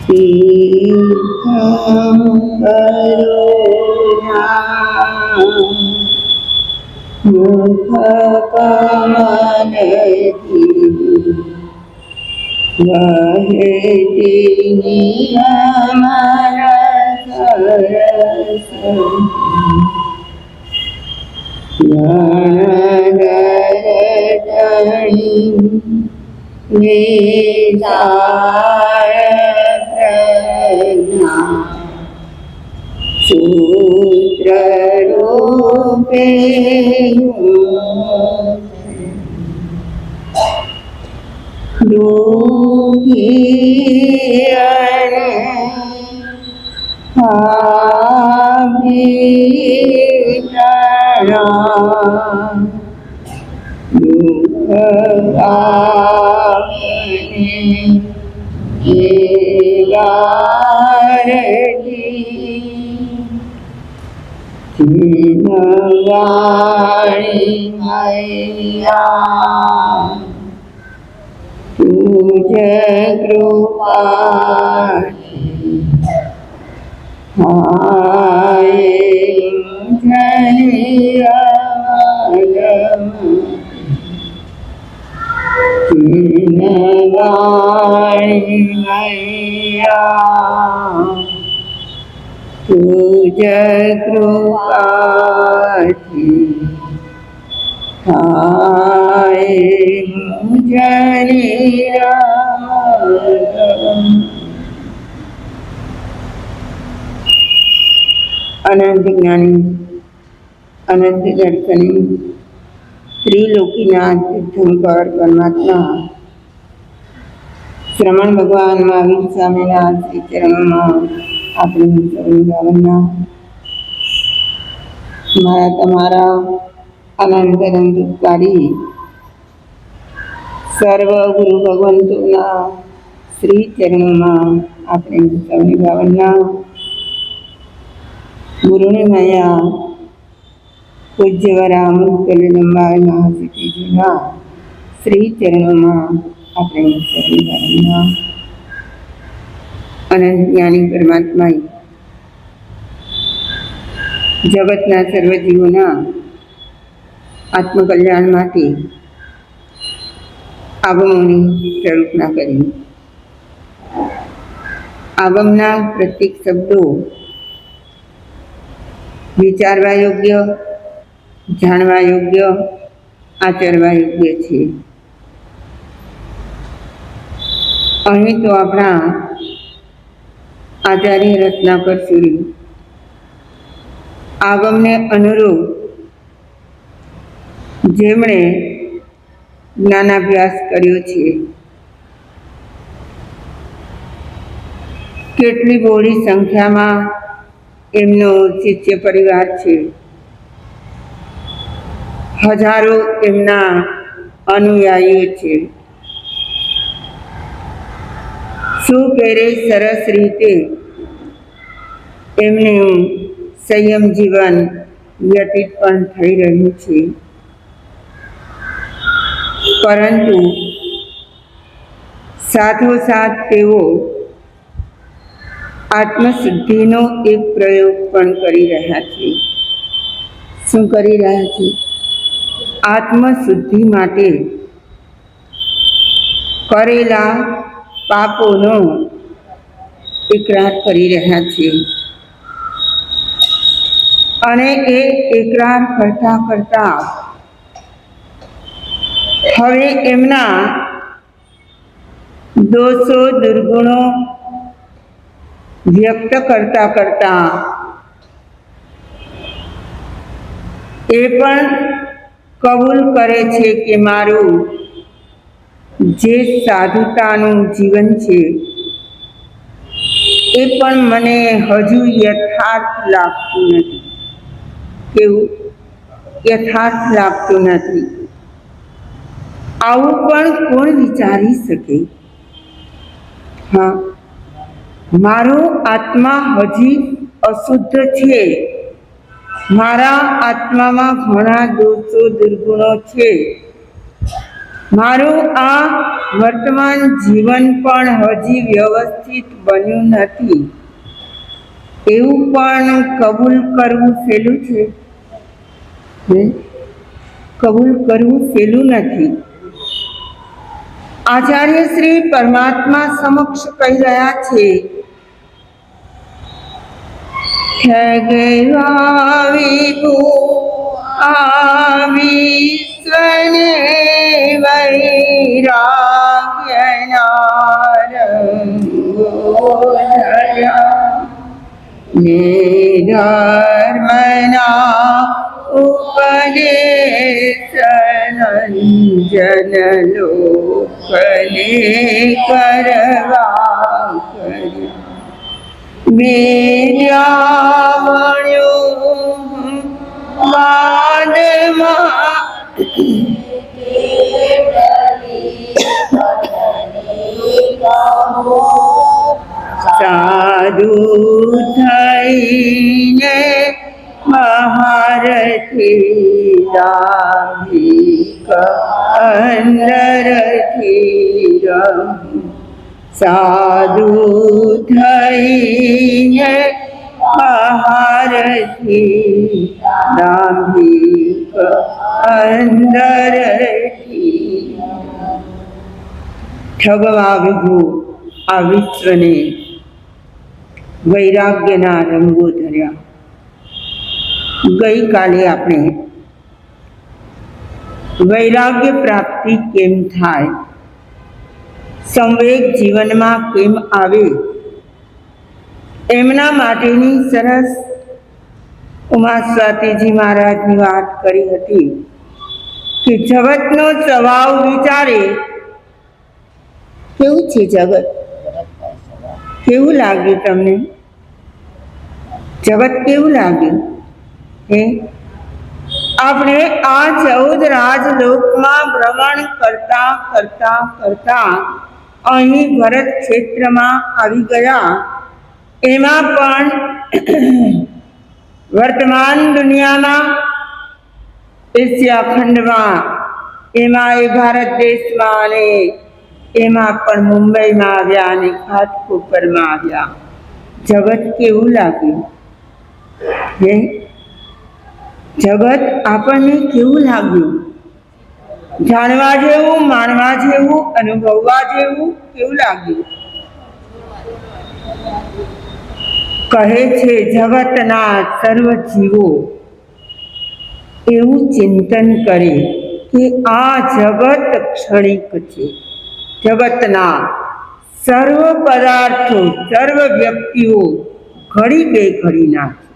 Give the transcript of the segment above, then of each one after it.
તીર્થં કરુણા મુખકમલથી વહેતી નિયમન સરસ ગણધરણી વિચાર પ્રજ્ઞા સૂત્રરૂપે દુઃખી અને આભીતણા દુઃખ પાવને ચિન્હવાણી મૈયા તુજ કૃપાથી ચિન્હવાણી મૈયા તુજ કૃપાથી અનંત જ્ઞાની અનંત દર્શની ત્રિલોકીનાથ તીર્થંકર પરમાત્મા શ્રમણ ભગવાન મહાવીર સ્વામીના શ્રી ચરણોમાં આપણી સર્વના મારા તમારા અનંત અનંતકારી સર્વ ગુરુ ભગવંતોના શ્રી ચરણોમાં આપણે સૌની ભાવના ગુરુની માયા પૂજ્યવરા મુક્તલિંબાય મહાસિદ્ધિજીના શ્રી ચરણોમાં આપણે સૌની ભાવના અનંત જ્ઞાની પરમાત્માએ જગતના સર્વ જીવોના આત્મકલ્યાણ માટે આગમોની પ્રરૂપના કરી. આગમના પ્રત્યેક શબ્દો વિચારવા યોગ્ય, જાણવા યોગ્ય, આચરવા યોગ્ય છે. અહીં તો આપણા આચાર્ય રત્નાકર સુરી આગમને અનુરૂપ જેમણે જ્ઞાનાભ્યાસ કર્યો છે, કેટલી બહોળી સંખ્યામાં એમનો શિષ્ય પરિવાર છે, હજારો એમના અનુયાયીઓ છે. સુપેરે સરસ રીતે એમનું સંયમ જીવન વ્યતીત પણ થઈ રહ્યું છે. પરંતુ સાથોસાથ તેઓ આત્મશુદ્ધિનો એક પ્રયોગ પણ કરી રહ્યા છે. શું કરી રહ્યા છે? આત્મશુદ્ધિ માટે કરેલા પાપોનો એકરાર કરી રહ્યા છે. અને એ એકરાર કરતા કરતા હવે એમના દોષો દુર્ગુણો વ્યક્ત કરતા કરતા એ પણ કબૂલ કરે છે કે મારું જે સાધુતાનું જીવન છે એ પણ મને હજુ યથાર્થ લાગતું નથી. કેવું? યથાર્થ લાગતું નથી. આવું પણ કોણ વિચારી શકે? હા, મારો આત્મા હજી અશુદ્ધ છે, મારા આત્મામાં ઘણા દોષો દુર્ગુણો છે, મારું આ વર્તમાન જીવન પણ હજી વ્યવસ્થિત બન્યું નથી એવું પણ કબૂલ કરવું સહેલું છે? કબૂલ કરવું સહેલું નથી. આચાર્ય શ્રી પરમાત્મા સમક્ષ કહી રહ્યા છે, ઠગવા વિભુ આ વિશ્વને વૈરાગ્યના રંગો ધર્યા ને ધર્મના ઉપદેશ નંજન લોકને કરવા કર્યા. મેર્યાવણ્યો બાદમાં સાધુ થઈને બહારથી દાભીક અંદરથી રમ. સાધુ થઈને બહારથી દાભીક અંદરથી. ઠગવા વિભુ આ વિશ્વને વૈરાગ્યના રંગો ધર્યા. ગઈકાલે આપણે વૈરાગ્ય પ્રાપ્તિ કેમ થાય, સંવેગ જીવનમાં કેમ આવે, એમના માટેની સરસ ઉમા સ્વાતીજી મહારાજની વાત કરી હતી કે જગતનો સ્વભાવ વિચારે કેવું છે. જગત કેવું લાગ્યું તમને? જગત કેવું લાગ્યું? આપણે આ 14 રાજલોકમાં ભ્રમણ કરતા કરતા કરતા અહીં ભરત ક્ષેત્રમાં આવી ગયા. એમાં પણ વર્તમાન દુનિયામાં એશિયા ખંડમાં, એમાં એ ભારત દેશમાં અને એમાં પણ મુંબઈમાં આવ્યા અને ઘાટકોપરમાં આવ્યા. જગત કેવું લાગ્યું? જગત આપણને કેવું લાગ્યું? જાણવા જેવું, માણવા જેવું, અનુભવવા જેવું કેવું લાગ્યું? કહે છે જગતના સર્વ જીવો એવું ચિંતન કરે કે આ જગત ક્ષણિક છે. જગતના સર્વ પદાર્થો, સર્વ વ્યક્તિઓ ઘડી બે ઘડીના છે.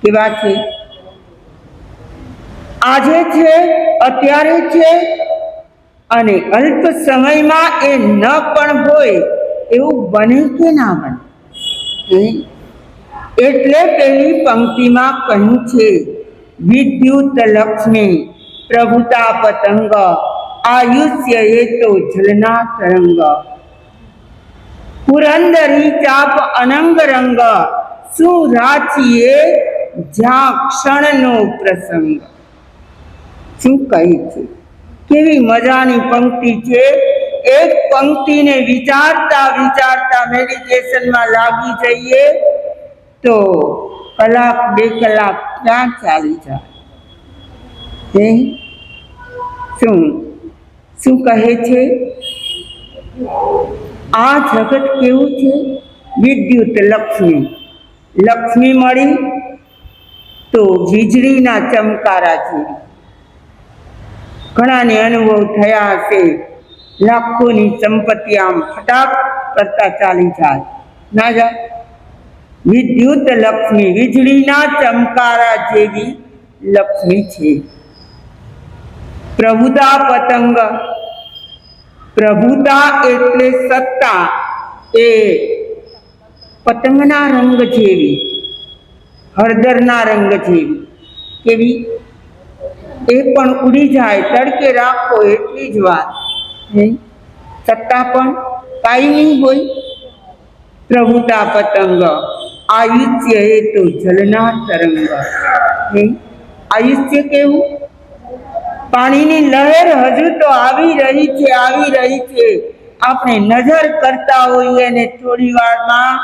કેવા છે? આજે છે, અત્યારે છે અને અલ્પ સમયમાં એ ન પણ હોય એવું બને કે ના બને? એટલે પેલી પંક્તિમાં કહ્યું છે, વિદ્યુત લક્ષ્મી પ્રભુતા પતંગ આયુષ્ય એ તો જલના તરંગ. પુરંદરી ચાપ અનંગ રંગ શું રાચીએ જ્યાં ક્ષણનો પ્રસંગ. શું કહે છે? કેવી મજાની પંક્તિ છે. એક પંક્તિને વિચારતા વિચારતા મેડિટેશનમાં લાગી જઈએ તો કલાક 2 કલાક ક્યાં ચાલી જાય? શું કહે છે? આ જગત કેવું છે? વિદ્યુત લક્ષ્મી. લક્ષ્મી મળી તો વીજળીના ચમકારા જેવી. ઘણાને અનુભવ થયા હશે, લાખોની સંપત્તિ આમ ફટાક કરતા ચાલી જાય, ના જાય? વિદ્યુત લક્ષ્મી, વીજળીના ચમકારા જેવી લક્ષ્મી છે. પ્રભુતા પતંગ, પ્રભુતા એટલે સત્તા, એ પતંગના રંગ જેવી, હળદરના રંગ જેવી. કેવી? એ પણ ઉડી જાય, તડકે રાખો એટલી જ વાત, સત્તા પણ કાયમી હોય. પ્રભુતા પતંગ આયુષ્ય એ તો જલના તરંગ. આયુષ્ય કેવું? પાણીની લહેર હજુ તો આવી રહી છે. આપણે નજર કરતા હોઈએ ને થોડી વારમાં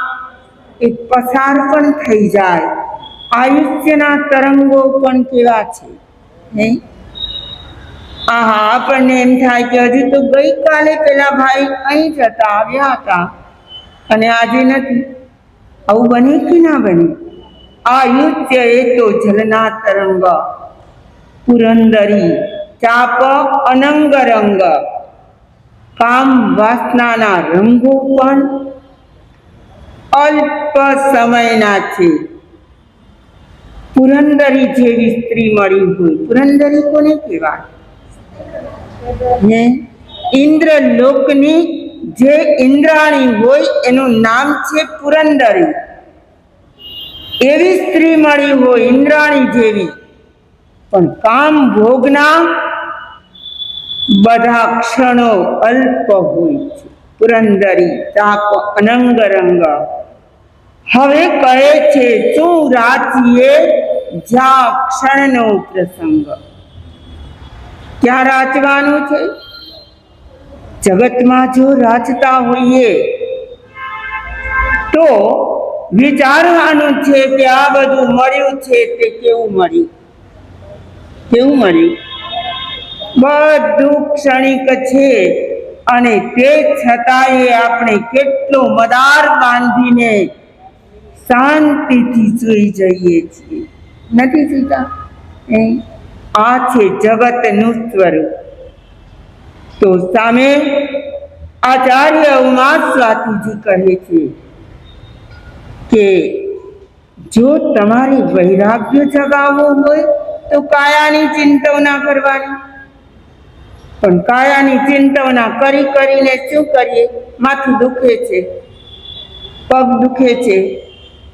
એ પસાર પણ થઈ જાય. આયુષ્યના તરંગો પણ કેવા છે હે. આહા, આપણને એમ થાય કે હજુ તો ગઈકાલે પેલા ભાઈ અહીં જતા આવ્યા હતા અને આજે નથી. આવું બને કે ના બને? આયુષ્ય એ તો જલના તરંગ, પુરંદરી ચાપ અનંગ રંગ. કામ વાસનાના રંગો પણ અલ્પ સમયના છે. પુરંદરી જેવી સ્ત્રી મળી હોય. પુરંદરી કોને કહેવાય? ઇન્દ્રલોકની જે ઇન્દ્રાણી હોય એનું નામ છે પુરંદરી. એવી સ્ત્રી મળી હોય ઇન્દ્રાણી જેવી, પણ કામ ભોગના બધા ક્ષણો અલ્પ હોય છે. પુરંદરી ચાપ અનંગ રંગ. હવે કહે છે શું રાચીએ જ્યાં ક્ષણનો પ્રસંગ. ક્યાં રાચવાનું છે? જગતમાં જો રાચતા હોઈએ તો વિચારવાનું છે કે આ બધું મળ્યું છે તે કેવું મળ્યું? કેવું મળ્યું? બધું ક્ષણિક છે અને તે છતાંય આપણે કેટલો મદાર બાંધીને શાંતિથી સૂઈ જઈએ છીએ. નથી સૂતા? આ છે જગતનું સ્વરૂપ. તો સામે આચાર્ય ઉમા સ્વાતીજી કહે છે કે જો તમારે વૈરાગ્ય જગાવવો હોય તો કાયાની ચિંતવના કરવાની. પણ કાયાની ચિંતવના કરીને શું કરીએ? માથું દુખે છે, પગ દુખે છે,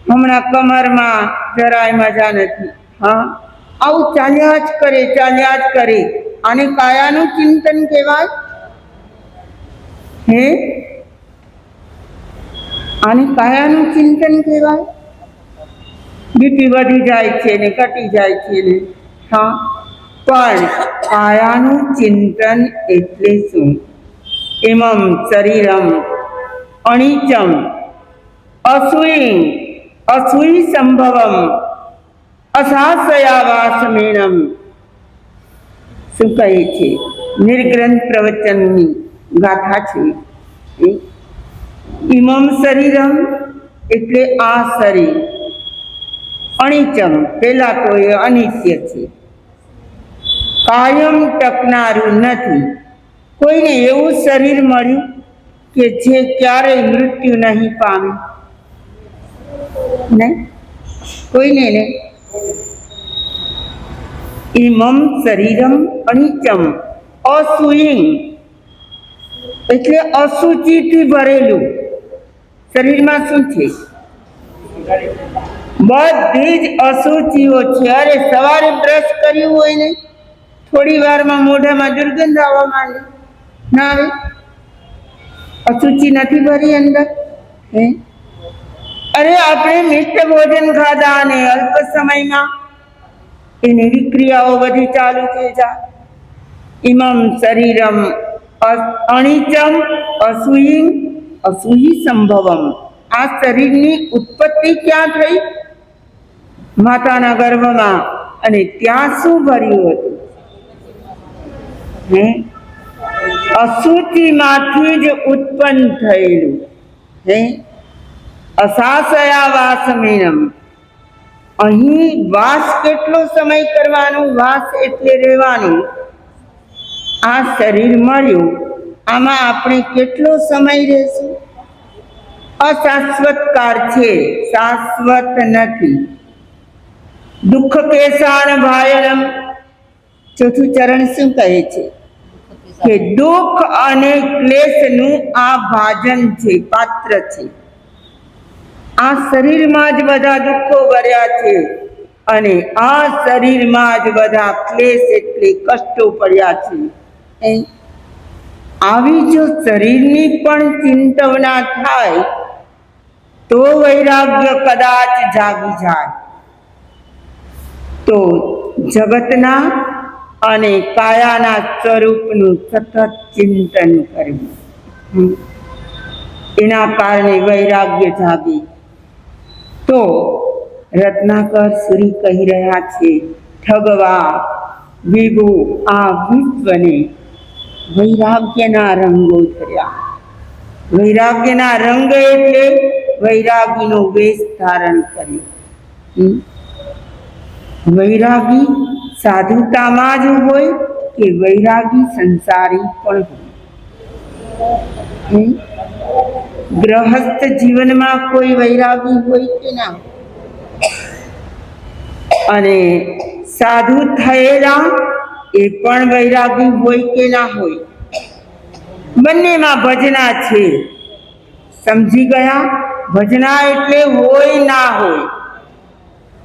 હમણાં કમરમાં જરાય મજા નથી. હા, આવું ચાલ્યા જ કરે. આને કાયાનું ચિંતન કહેવાય? હે, આને કાયાનું ચિંતન કહેવાય? બીપી વધી જાય છે ને ઘટી જાય છે ને. હા, પણ કાયાનું ચિંતન એટલે શું? ઇમમ શરીરમ અનિચમ અસૂઈ સંભવમ અસાસયાવાસમેણમ. શું કહે છે? નિર્ગ્રંથ પ્રવચનની ગાથા છે. ઇમમ શરીરમ એટલે આ શરીર. અનિચમ પેલા તો એ અનિત્ય છે, કાયમ ટકનારું નથી. કોઈને એવું શરીર મળ્યું કે જે ક્યારેય મૃત્યુ નહીં પામે? નહીં, કોઈને નહીં. ઇમમ શરીરમ અનિચમ અસૂયિ એટલે અશુચિથી ભરેલું. શરીરમાં શું છે? બધી જ અશુચિઓ છે. અરે સવારે બ્રશ કર્યું હોય ને થોડી વારમાં મોઢામાં દુર્ગંધ આવવા માંડે, ના આવે? અશુચિ નથી ભરી અંદર? અરે આપણે મિષ્ટ ભોજન ખાધા અને અલ્પ સમયમાં એની વિક્રિયાઓ બધી ચાલુ થઈ જાય. ઇમમ શરીરમ અનિચમ અસૂયિ સંભવમ. આ શરીરની ઉત્પત્તિ ક્યાં થઈ? માતાના ગર્ભમાં. અને ત્યાં શું ભર્યું હતું? અશુચિમાંથી જ ઉત્પન્ન થયેલું. અસાસયાવાસમેણમ. અહીં વાસ કેટલો સમય કરવાનો? વાસ એટલે રહેવાનું. આ શરીર મળ્યું, આમાં આપણે કેટલો સમય રહેશું? અશાશ્વતકાર છે, શાશ્વત નથી. દુઃખ કેસાન ભાયણમ. ચોથું ચરણ શું કહે છે? કે દુઃખ અને ક્લેશનું આ ભાજન છે, પાત્ર છે. આ શરીરમાં જ બધા દુઃખો ભર્યા છે અને આ શરીરમાં જ બધા ક્લેશ એટલે કષ્ટો પડ્યા છે. આવી જો શરીરની પણ ચિંતવના થાય તો વૈરાગ્ય કદાચ જાગી જાય. તો જગતના અને કાયાના સ્વરૂપનું સતત ચિંતન કરવું, એના કારણે વૈરાગ્ય જાગે. તો રત્નાકર સુરી કહી રહ્યા છે, ઠગવા વિભુ આ વિશ્વને વૈરાગ્યના રંગો ધર્યા. વૈરાગ્યના રંગ એટલે વૈરાગીનો વેશ ધારણ કર્યો. વૈરાગી સાધુતામાં જ હોય કે વૈરાગી સંસારી પણ હોય? ગ્રહસ્થ જીવનમાં કોઈ વૈરાગી હોય કે ના? અને સાધુ થયેલા એ પણ વૈરાગી હોય કે ના હોય? બંનેમાં ભજના છે. સમજી ગયા? ભજના એટલે હોય ના હોય.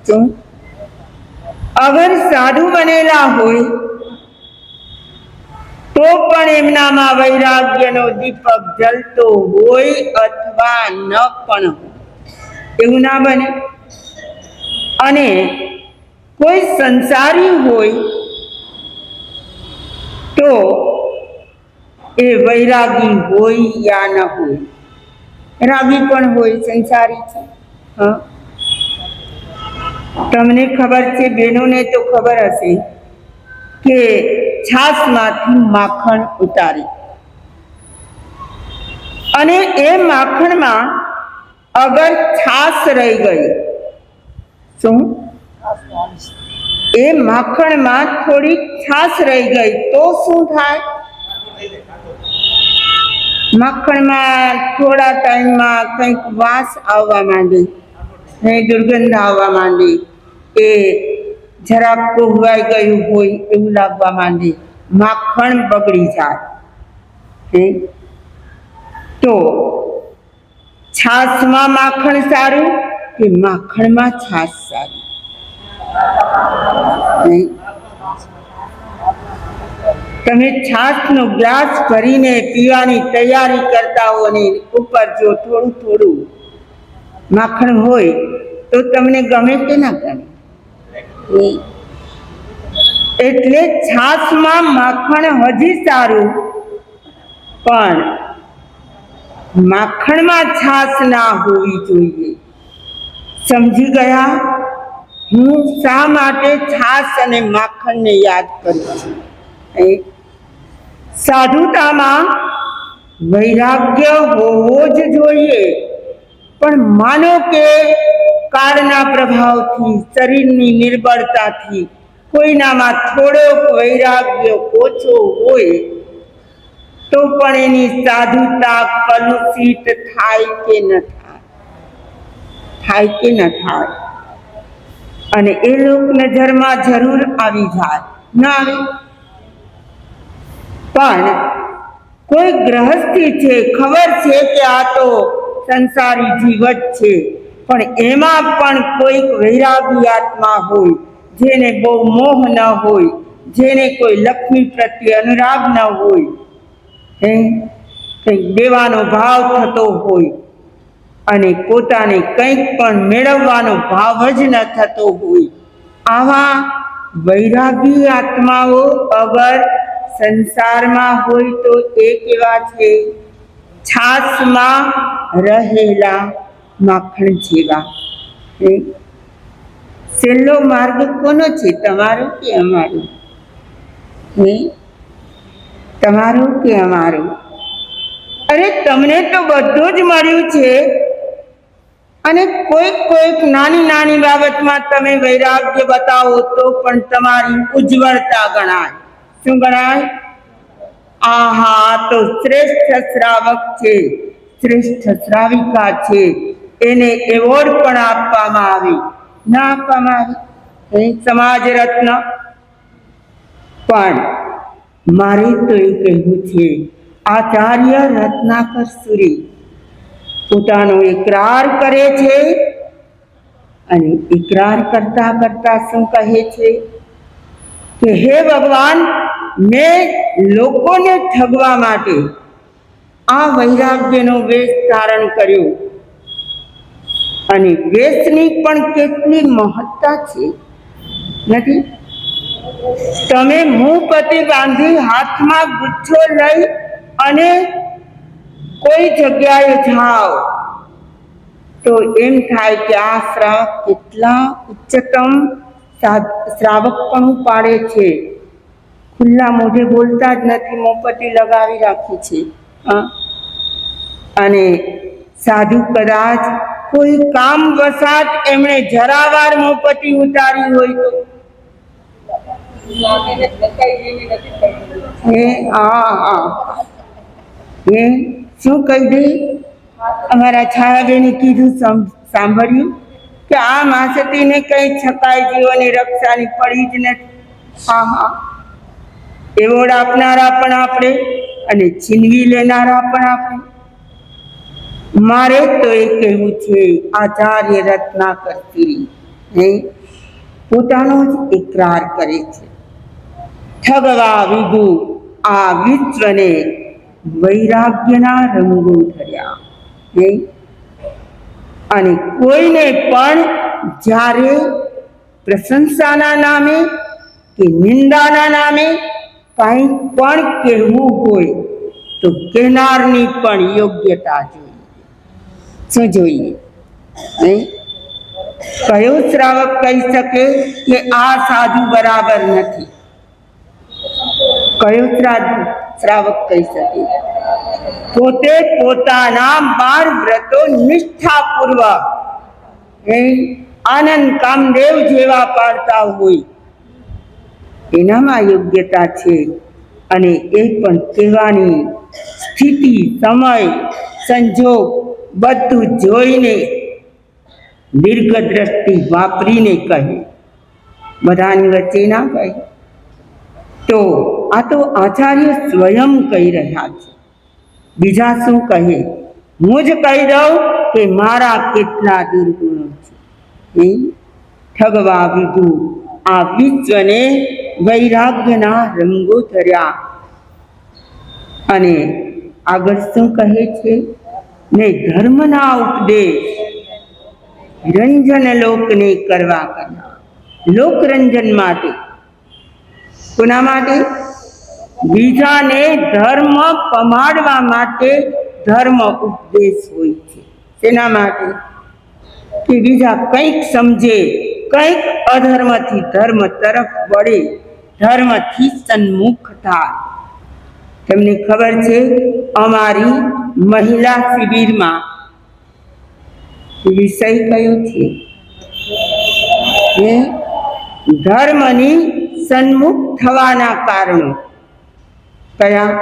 તો અગર સાધુ બનેલા હોય તો પણ એમનામાં વૈરાગ્યનો દીપક જલતો હોય અથવા ન પણ હોય, એવું ના બને. અને કોઈ સંસારી હોય તો એ વૈરાગી હોય યા ન હોય, રાગી પણ હોય, સંસારી છે. તમને ખબર છે, બહેનોને તો ખબર હશે કે છાશમાંથી માખણ ઉતારી અને એ માખણમાં અગર છાશ રહી ગઈ, શું એ માખણમાં થોડીક છાશ રહી ગઈ તો શું થાય? માખણમાં થોડા ટાઈમમાં કંઈક વાસ આવવા માંડી, દુર્ગંધ આવવા માંડી, એ જરાક કોહવાઈ ગયું હોય એવું લાગવા માંડે, માખણ બગડી જાય. તો છાશમાં માખણ સારું કે માખણમાં છાશ સારી? તમે છાશનો ગ્લાસ ભરીને પીવાની તૈયારી કરતા હો ને ઉપર જો થોડું થોડું માખણ હોય તો તમને ગમે કે ના ગમે? એટલે છાશમાં માખણ હજી સારું, પણ માખણમાં છાશ ના હોવી જોઈએ. સમજી ગયા? હું શા માટે છાશ અને માખણને યાદ કરું છું? સાધુતામાં વૈરાગ્ય હોવો જ જોઈએ, પણ માનો કે કાળના પ્રભાવથી, શરીરની નિર્બળતાથી કોઈનામાં થોડોક વૈરાગ્ય ઓછો હોય તો પણ એની સાધુતા કલુષિત થાય કે ન થાય? થાય કે ન થાય? અને એ લોક નજરમાં જરૂર આવી જાય, ન આવે? પણ કોઈ ગ્રહસ્થી છે, ખબર છે કે આ તો સંસારી જીવત છે, પણ એમાં પણ કોઈક વૈરાગી આત્મા હોય, જેને બહુ મોહ ન હોય, જેને કોઈ લક્ષ્મી પ્રત્યે અનુરાગ ન હોય, કંઈક દેવાનો ભાવ થતો હોય અને પોતાને કંઈક પણ મેળવવાનો ભાવ જ ન થતો હોય, આવા વૈરાગી આત્માઓ અગર સંસારમાં હોય તો એ કેવા છે? છાશમાં રહેલા માખણ જેવા. છેલ્લો માર્ગ કોનો છે? તમારો કે અમારો? તમારો કે અમારો? અરે તમને તો બધું જ મળ્યું છે, અને કોઈક નાની નાની બાબતમાં તમે વૈરાગ્ય બતાવો તો પણ તમારી ઉજ્જવળતા ગણાય. શું ગણાય? આહા, તો શ્રેષ્ઠ શ્રાવક છે, શ્રેષ્ઠ શ્રાવિકા છે, એને એવોર્ડ પણ આપવામાં આવે, ના આપવામાં આવે? સમાજ રત્ન. પણ મારે તો એ કહેવું છે, આચાર્ય રત્નાકર સુરી પોતાનો એકરાર કરે છે, અને એકરાર કરતા કરતા શું કહે છે કે હે ભગવાન, મેં લોકોને ઠગવા માટે આ વૈરાગ્યનો વેશ ધારણ કર્યો, અને વેશની પણ કેટલી મહત્તા છે, નથી? તમે મુંહપટ્ટી બાંધી હાથમાં ગુચ્છો લઈ અને કોઈ જગ્યાએ જાઓ તો એમ થાય કે આ શ્રાવક કેટલા ઉચ્ચતમ શ્રાવકપણું પાડે છે, ખુલ્લા મોઢે બોલતા જ નથી, મોંપટ્ટી લગાવી રાખી છે. અને સાધુ કદાચ કોઈ કામ વસાત એમણે જરાવાર મોંપટ્ટી ઉતારી હોય તો શું કહી દે? અમારા છાયાબેને કીધું, સાંભળ્યું કે આ માસતીને કઈ છકાય જીવોની રક્ષાની પડી જ નથી. એવોર્ડ આપનારા પણ આપણે અને છીનવી લેનારા પણ આપણે. મારે તો એ કહેવું છે, આચાર્ય રત્નાકર શ્રી પોતાનો જ ઇકરાર કરે છે, ઠગવા વિભુ આ વિશ્વને વૈરાગ્યના રંગો ધર્યા. અને કોઈને પણ જ્યારે પ્રશંસાના નામે કે નિંદાના નામે કંઈ પણ કહેવું હોય તો કહેનારની પણ યોગ્યતા જોઈએ. શું જોઈએ? કયો શ્રાવક કહી શકે કે આ સાધુ બરાબર નથી? કયો શ્રાવક કહી શકે? પોતે પોતાના 12 વ્રતો નિષ્ઠાપૂર્વક આનંદ કામદેવ જેવા પાડતા હોય એનામાં યોગ્યતા છે. અને એ પણ કહેવાની સ્થિતિ, સમય, સંજોગ બધું જોઈને દીર્ઘદ્રષ્ટિ વાપરીને કહે, બધાની વચ્ચે ના કહે. તો આ તો આચાર્ય સ્વયં કહી રહ્યા છે. બીજા શું કહે? હું જ કહી દઉં કે મારા કેટલા દુર્ગુણો છે. ઠગવા વિભુ આ વિશ્વને વૈરાગ્યના રંગો ધર્યા. અને આગળ શું કહે છે? ને ધર્મના ઉપદેશ રંજન લોકને કરવા કર્યા. લોકરંજન માટે. કોના માટે? બીજાને ધર્મ પમાડવા માટે ધર્મ ઉપદેશ હોય છે. તેના માટે કે બીજા કંઈક સમજે, કંઈક અધર્મથી ધર્મ તરફ વળે, ધર્મથી સન્મુખ થાય. તમને ખબર છે, અમારી મહિલા શિબિરમાં વિષય કયો છે? ધર્મની સન્મુખ થવાના કારણો. કયા?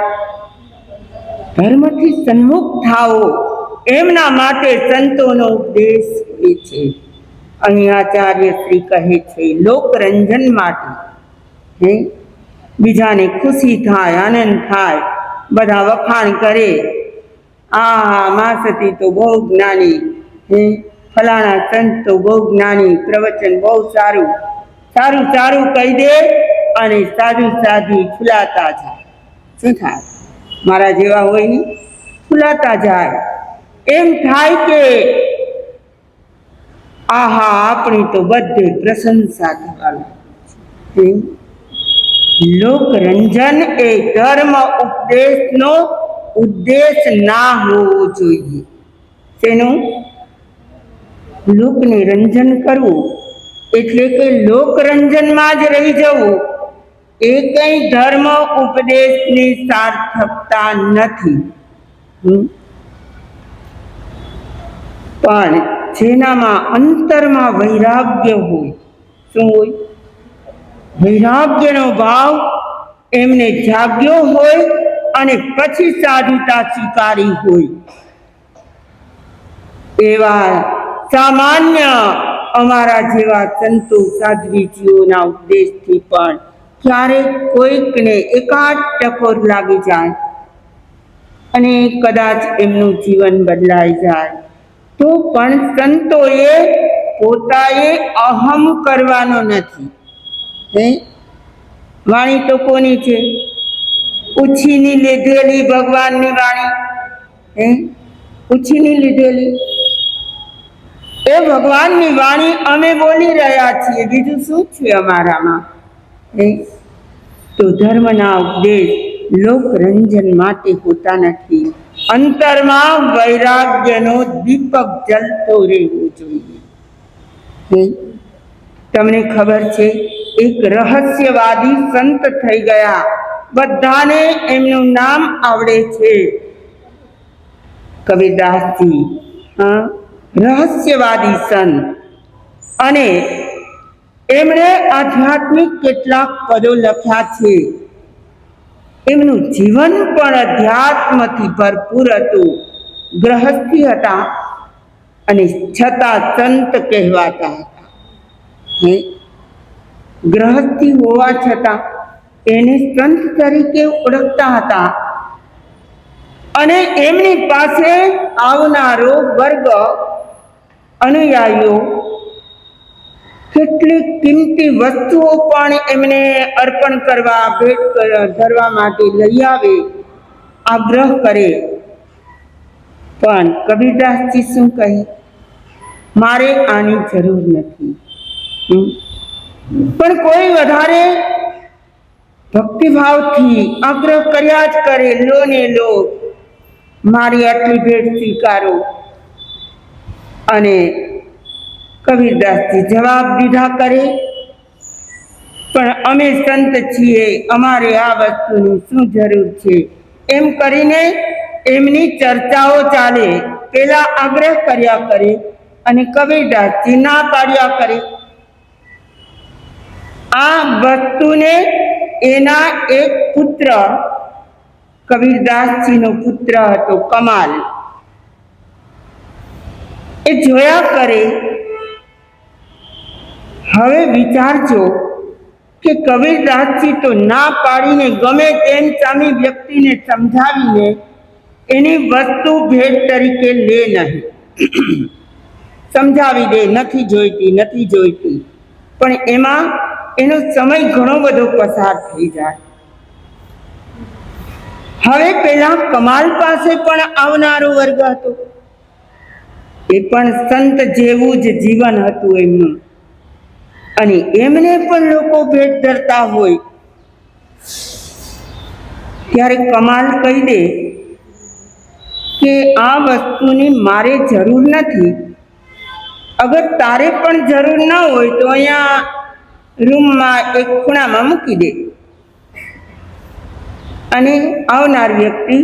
ધર્મથી સન્મુખ થાઓ એમના માટે સંતોનો ઉપદેશ એ છે. અહીં આચાર્ય શ્રી કહે છે લોકરંજન માટે. બીજાને ખુશી થાય, આનંદ થાય, બધા વખાણ કરે, આ માસતી તો બહુ જ્ઞાની, ફલાણા સંત તો બહુ જ્ઞાની, પ્રવચન બહુ સારું સારું સારું કહી દે અને સાધુ સાધી ફૂલાતા જાય. શું થાય? મારા જેવા હોય ને ફૂલાતા જાય. એમ થાય કે આહા આપણી તો બધે પ્રશંસા થવા લાગે. લોકરંજન એ ધર્મ ઉપદેશનો ઉદ્દેશ ના હોવો જોઈએ. તેનું લોકને રંજન કરવું એટલે કે લોકરંજનમાં જ રહી જવું એ કંઈ ધર્મ ઉપદેશની સાર્થકતા નથી. પણ જેનામાં અંતરમાં વૈરાગ્ય હોય, શું હોય? વૈરાગ્યનો ભાવ એમને જાગ્યો હોય અને પછી સાધુતા સ્વીકારી હોય, એવા સામાન્ય અમારા જેવા સંતો સાધ્વીજીઓના ઉપદેશથી પણ ક્યારેક કોઈકને એકાદ ટકોર લાગી જાય અને કદાચ એમનું જીવન બદલાઈ જાય તો પણ સંતોએ પોતાએ અહમ કરવાનો નથી. વાણી તો કોની છે? ઉછીની લીધેલી ભગવાનની વાણી. ઉછીની લીધેલી એ ભગવાનની વાણી અમે બોલી રહ્યા છીએ. બીજું શું છે અમારામાં? એ તો ધર્મના ઉપદેશ લોકરંજન માટે હોતા નથી. અંતરમાં વૈરાગ્યનો દીપક જલતો રહેવો જોઈએ. તમને ખબર છે, એક રહસ્યવાદી સંત થઈ ગયા. બધાને એમનું નામ આવડે છે, કબીરદાસજી. રહસ્યવાદી સંત, અને એમણે આધ્યાત્મિક કેટલાક પદો લખ્યા છે. એમનું જીવન પણ અધ્યાત્મથી ભરપૂર હતું. ગૃહસ્થી હતા અને છતાં સંત કહેવાતા હતા. ગૃહસ્થી હોવા છતાં એને સંત તરીકે ઓળખતા હતા. અને એમની પાસે આવનારો વર્ગ અનુયાયીઓ કેટલીક કિંમતી વસ્તુઓ પણ એમને અર્પણ કરવા, ભેટ ધરવા માટે લઈ આવે, આગ્રહ કરે. પણ કબીરદાસજી શું કહે? મારે આની જરૂર નથી. પણ કોઈ વધારે ભક્તિભાવથી આગ્રહ કર્યા જ કરે, લો ને લો, મારી આટલી ભેટ સ્વીકારો. અને કબીરદાસજી જવાબ દીધા કરે, પણ અમે સંત છીએ, અમારે આ વસ્તુની શું જરૂર છે? એમ કરીને એમની ચર્ચાઓ ચાલે. પેલા આગ્રહ કર્યા કરે અને કબીરદાસજી ના પાડ્યા કરે. આ વસ્તુને એના એક પુત્ર, કબીરદાસજીનો પુત્ર હતો કમાલ, એ જોયા કરે. હવે વિચારજો કે કબીરદાસજી તો ના પાડીને ગમે તેમ સામી વ્યક્તિને સમજાવીને એની વસ્તુ ભેટ તરીકે લે નહીં. સમજાવી દે, નથી જોઈતી, નથી જોઈતી. પણ એમાં એનો સમય ઘણો બધો પસાર થઈ જાય. હવે પેલા કમાલ પાસે પણ આવનારો વર્ગ હતો. એ પણ સંત જેવું જ જીવન હતું એમનું, અને એમને પણ લોકો ભેટ ધરતા હોય. ત્યારે કમાલ કહી દે કે આ વસ્તુની મારે જરૂર નથી. અગર તારે પણ જરૂર ના હોય તો અહીંયા રૂમમાં એક ખૂણામાં મૂકી દે, અને આવનાર વ્યક્તિ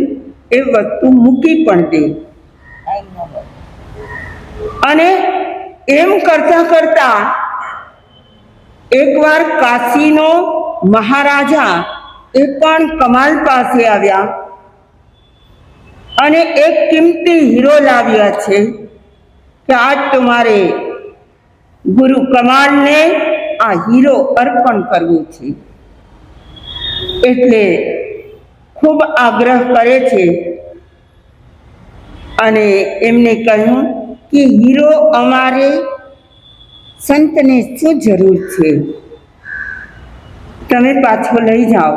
એ વસ્તુ મૂકી પણ દે. અને એમ કરતા કરતા એકવાર કાશીનો મહારાજા એ પણ કમાલ પાસે આવ્યા અને એક કિંમતી હીરો લાવ્યા છે કે આજ તો મારે ગુરુ કમાલને આ હીરો અર્પણ કરવો છે. એટલે ખૂબ આગ્રહ કરે છે અને એમને કહ્યું કે હીરો અમારે સંતને શું જરૂર છે, તમે પાછો લઈ જાઓ.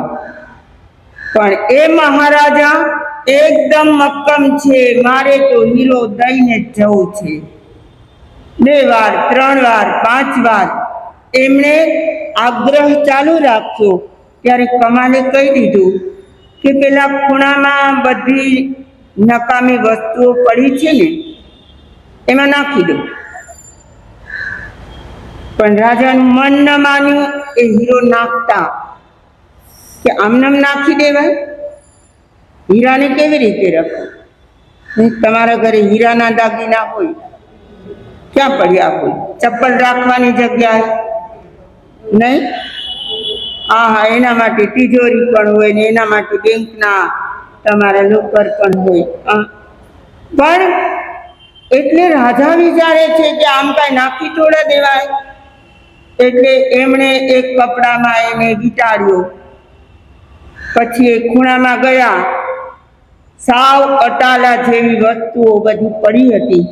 પણ એ મહારાજા એકદમ મક્કમ છે, મારે તો હીરો દઈને જ જવું છે. 2 વાર, 3 વાર, 5 વાર એમણે આગ્રહ ચાલુ રાખ્યો. ત્યારે કમાલે કહી દીધું કે પેલા ખૂણામાં બધી નકામી વસ્તુઓ પડી છે ને, એમાં નાખી દો. પણ રાજાનું મન ન માન્યું. એ હીરો નાખતા કે આમનામ નાખી દેવાય, હીરાને કેવી રીતે રાખો? તમારા ઘરે હીરાના દાગીના હોય, ક્યાં પડ્યા હોય? ચપ્પલ રાખવાની જગ્યાએ નહીં. હા, એના માટે તિજોરી પણ હોય ને એના માટે બેંકના તમારા લોકર પણ હોય. પણ એટલે રાજા વિચારે છે કે આમ કાંઈ નાખી થોડા દેવાય. એટલે એમણે એક કપડામાં એને વીંટાળ્યો. પછી એ ખૂણામાં ગયા. સાવ અટાલા જેવી વસ્તુઓ બધી પડી હતી.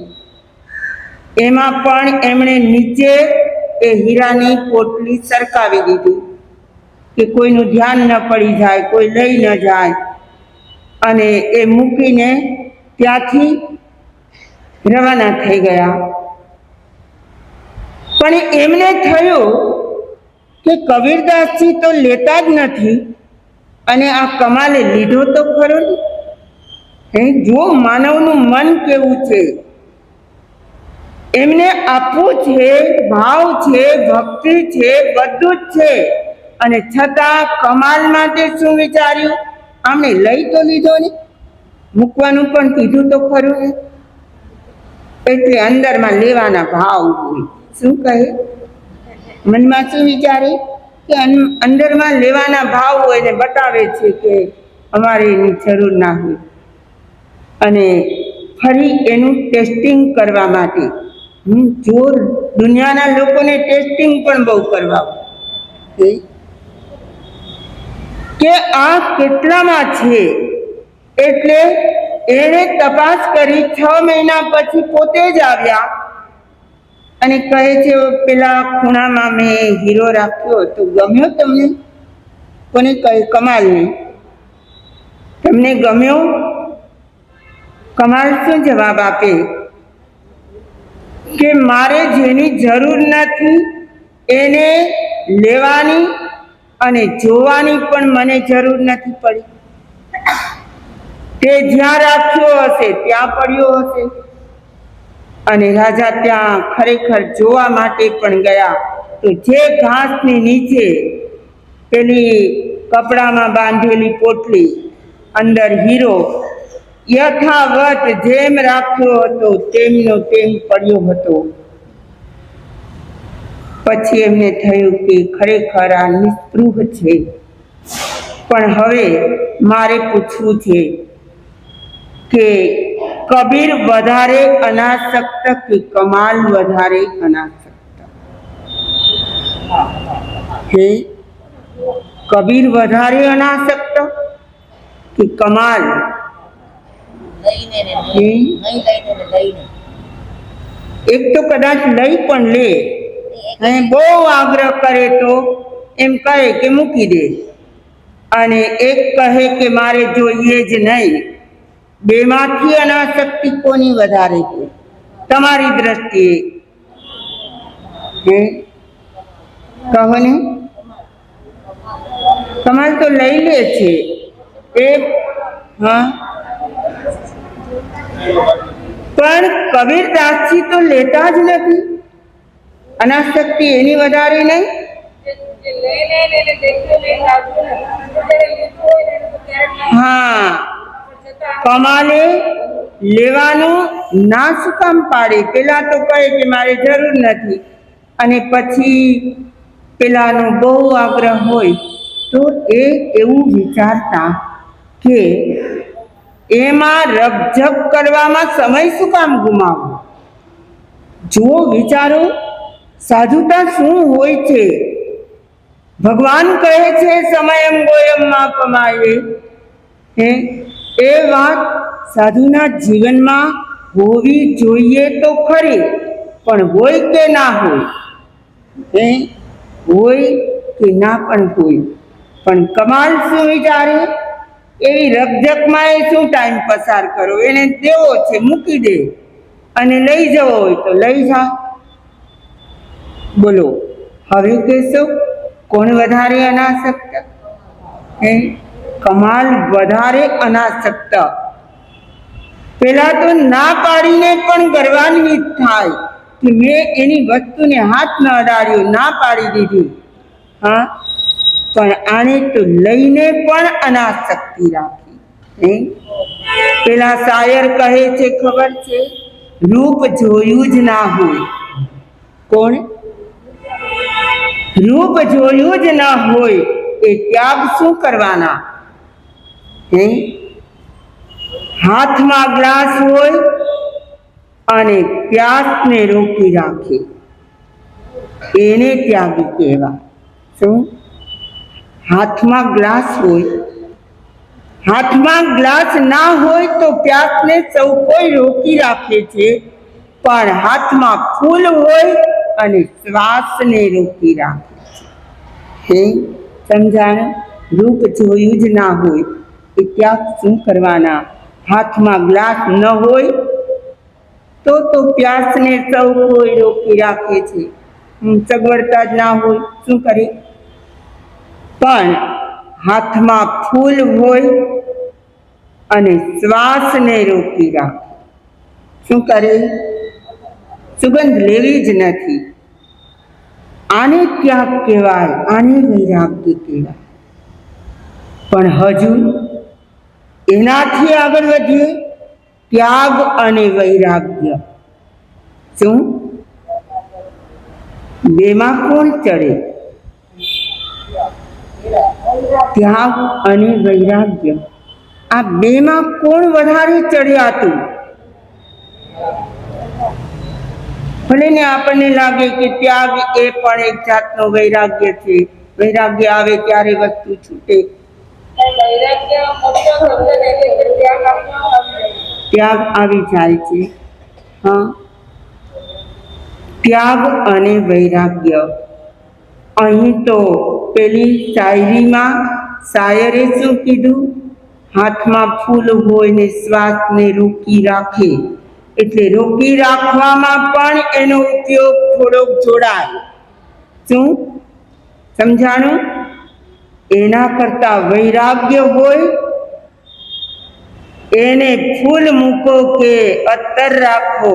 એમાં પણ એમણે નીચે એ હીરાની પોટલી સરકાવી દીધી કે કોઈનું ધ્યાન ન પડી જાય, કોઈ લઈ ન જાય. અને એ મૂકીને ત્યાંથી રવાના થઈ ગયા. પણ એમને થયું કે કબીરદાસજી તો લેતા જ નથી અને આ કમાલે લીધો તો ખરો ને. જો માનવનું મન કેવું છે, એમને આપવું છે, ભાવ છે, ભક્તિ છે, બધું જ છે, અને છતાં કમાલ માટે શું વિચાર્યું? આમને લઈ તો લીધો ને, મૂકવાનું પણ કીધું તો ખરું ને. એટલે અંદરમાં લેવાના ભાવ હોય. શું કહે? મનમાં શું વિચારે? કે અંદરમાં લેવાના ભાવ હોય ને બતાવે છે કે અમારે એની જરૂર ના હોય, અને ફરી એનું ટેસ્ટિંગ કરવા માટે જો દુનિયાના લોકોને ટેસ્ટિંગ પણ બહુ કરવા કે આ કેટલામાં છે. એટલે એણે તપાસ કરી. 6 મહિના પછી પોતે જ આવ્યા અને કહે છે, પેલા ખૂણામાં મેં હીરો રાખ્યો તો ગમ્યો તમને? કોને કહે? કમાલને. તમને ગમ્યો? કમાલ શું જવાબ આપે? કે મારે જેની જરૂર નથી એને લેવાની અને જોવાની પણ મને જરૂર નથી પડી. તે જ્યાં રાખ્યો હશે ત્યાં પડ્યો હશે. અને રાજા ત્યાં ખરેખર જોવા માટે પણ ગયા તો જે ઘાસની નીચે પેલી કપડામાં બાંધેલી પોટલી, અંદર હીરો યથાવત જેમ રાખ્યો હતો તેમનો તેમ પડ્યો હતો. પછી એમને થયું કે ખરેખર આ નિસ્પૃહ છે. પણ હવે મારે પૂછવું છે કે કબીર વધારે અનાસક્ત કે કમાલ વધારે અનાસક્ત? હે, કબીર વધારે અનાસક્ત કે કમાલ? એક તો કદાચ લઈ પણ લે, અને બહુ આગ્રહ કરે તો એમ કહે કે મૂકી દે, અને એક કહે કે મારે જોઈએ જ નહીં. બેમાંથી અનાસક્તિ કોની વધારે છે તમારી દ્રષ્ટિએ? કહો ને. કમાલ તો લઈ લે છે એ, હા, પણ કબીરદાસજી તો લેતા જ નથી. અનાસક્તિ એની વધારે નહીં? હા, કમાલે લેવાનું ના શું કામ પાડે? પેલા તો કહે કે મારે જરૂર નથી, અને પછી પેલાનો બહુ આગ્રહ હોય તો એ એવું વિચારતા કે એમાં રકઝક કરવામાં સમય શું કામ ગુમાવવો? જો વિચારો સાધુતા શું હોય છે. ભગવાન કહે છે સમયમ ગોયમ માં કમાયે. એ વાત સાધુના જીવનમાં હોવી જોઈએ તો ખરી, પણ હોય કે ના હોય? હોય કે ના પણ હોય, પણ કમાલ શું વિચારે? એવી રકઝકમાં એ શું ટાઈમ પસાર કરો? એને દેવો છે મૂકી દે, અને લઈ જવો હોય તો લઈ જા. બોલો, હવે કહેશો કોણ વધારે અનાસક્ત? કમાલ વધારે અનાસક્ત. પેલા તો ના પાડીને પણ ગર્વાન્વિત થાય કે મેં એની વસ્તુને હાથ ન અડાડ્યો, ના પાડી દીધી. હા, પણ આને તો લઈને પણ અનાસક્તિ રાખી. પેલા શાયર કહે છે, ખબર છે? રૂપ જોયું જ ના હોય. કોણ? રૂપ જોયું જ ના હોય એ ત્યાગ શું કરવાના? હાથમાં ગ્લાસ હોય અને પ્યાસને રોકી રાખે, એને ત્યાગી કહેવાય. શું? હાથમાં ગ્લાસ હોય, હાથમાં ગ્લાસ ના હોય તો પ્યાસને સૌ કોઈ રોકી રાખે છે, પણ હાથમાં ફૂલ હોય અને શ્વાસને રોકી રાખે છે. સમજાણ? રૂપ જોયું જ ના હોય એ ત્યાગ શું કરવાના? હાથમાં ગ્લાસ ન હોય તો પ્યાસને સૌ કોઈ રોકી રાખે છે. સગવડતા જ ના હોય, શું કરે? પણ હાથમાં ફૂલ હોય અને શ્વાસને રોકી રાખે. શું કરે? સુગંધ લેવી જ નથી. આને ત્યાગ કહેવાય, આને વૈરાગ્ય કહેવાય. પણ હજુ એનાથી આગળ વધીએ, ત્યાગ અને વૈરાગ્ય. શું બેમાં કોણ ચડે? ત્યાગ અને વૈરાગ્ય, આ બેમાં કોણ વધારે ચડ્યાતું? ભલે ને આપણને લાગે કે ત્યાગ એ પણ એક જાતનો વૈરાગ્ય છે, વૈરાગ્ય આવે ત્યારે વસ્તુ છૂટે. ત્યાગ આવી જાય છે. હા, ત્યાગ અને વૈરાગ્ય. અહીં તો પેલી શાયરીમાં શાયરે શું કીધું? હાથમાં ફૂલ હોય ને શ્વાસને રોકી રાખે, એટલે રોકી રાખવામાં પણ એનો ઉપયોગ થોડોક જોડાય. શું સમજાણું? એના કરતા વૈરાગ્ય હોય, એને ફૂલ મૂકો કે અત્તર રાખો,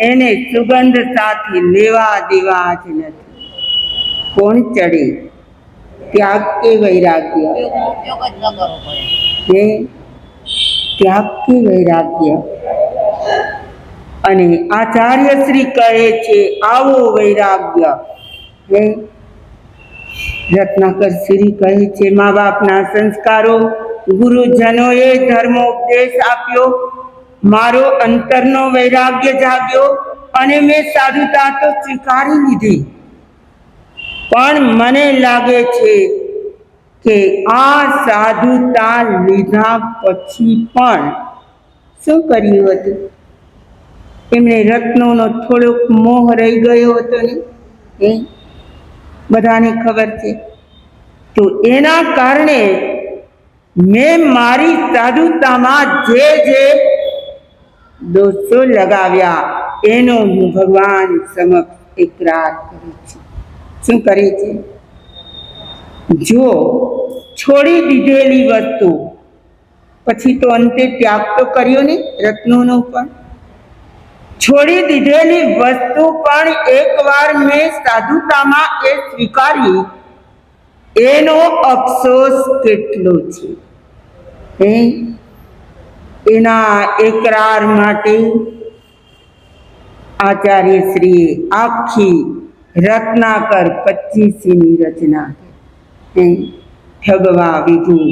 એને સુગંધ સાથે લેવા દેવા જ નથી. કોણ ચડે? ત્યાગ કે વૈરાગ્ય? ત્યાગ કે વૈરાગ્ય? અને આચાર્ય શ્રી કહે છે આવો વૈરાગ્ય. રત્નાકર શ્રી કહે છે મા બાપના સંસ્કારો, ગુરુજનોએ ધર્મોપદેશ આપ્યો, મારો અંતરનો વૈરાગ્ય જાગ્યો અને મેં સાધુતા તો સ્વીકારી લીધી. પણ મને લાગે છે કે આ સાધુતા લીધા પછી પણ શું કર્યું હતું? એમને રત્નોનો થોડોક મોહ રહી ગયો હતો ને, બધાને ખબર છે. તો એના કારણે મેં મારી સાધુતામાં જે જે દોષો લગાવ્યા એનો હું ભગવાન સમક્ષ એકરાર કરું છું. શું કરે છે? જો છોડી દીધેલી વસ્તુ પછી તો અંતે ત્યાગ તો કર્યો ને રત્નોનો પણ. છોડી દીધેલી વસ્તુ પણ એકવાર મેં સાધુતામાં એ સ્વીકારી, એનો અફસોસ કેટલો છે. એના એકરાર માટે આચાર્ય શ્રીએ આખી રત્નાકર 25ની રચના ઠગવા વિધું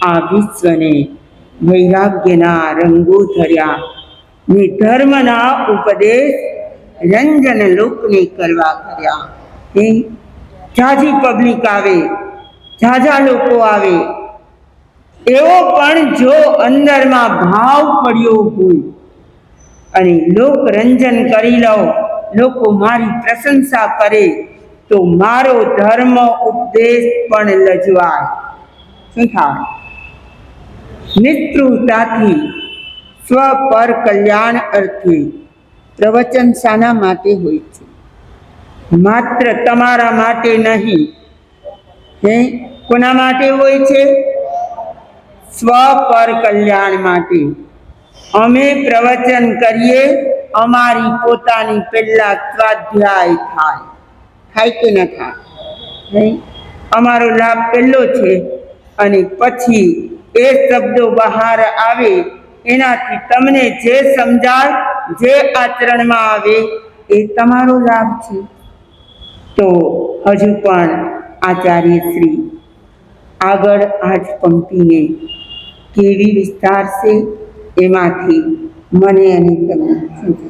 આ વિશ્વને, વૈરાગ્યના રંગો ધર્યા ને ધર્મના ઉપદેશ રંજન લોકને કરવા કર્યા. ઝાઝી પબ્લિક આવે, ઝાઝા લોકો આવે, એવો પણ જો અંદરમાં ભાવ પડ્યો હોય અને લોક રંજન કરી લો, લોકો મારી પ્રશંસા કરે, તો મારો ધર્મ ઉપદેશ પણ લજવાય. શું થાય? નિસ્તૃતાથી સ્વ પર કલ્યાણ અર્થે પ્રવચન શાના માટે હોય છે? માત્ર તમારા માટે નહીં. કોના માટે હોય છે? સ્વ પર કલ્યાણ માટે. અમે પ્રવચન કરીએ, અમારી પોતાની પહેલા સ્વાધ્યાય થાય કે ન થાય? અમારો લાભ પહેલો છે અને પછી એ શબ્દો બહાર આવે, એનાથી તમને જે સમજાય, જે આચરણમાં આવે એ તમારો લાભ છે. તો હજુ પણ આચાર્ય શ્રી આગળ આ જ પંક્તિને કેવી વિસ્તારશે એમાંથી મને અને તમને સમજાય.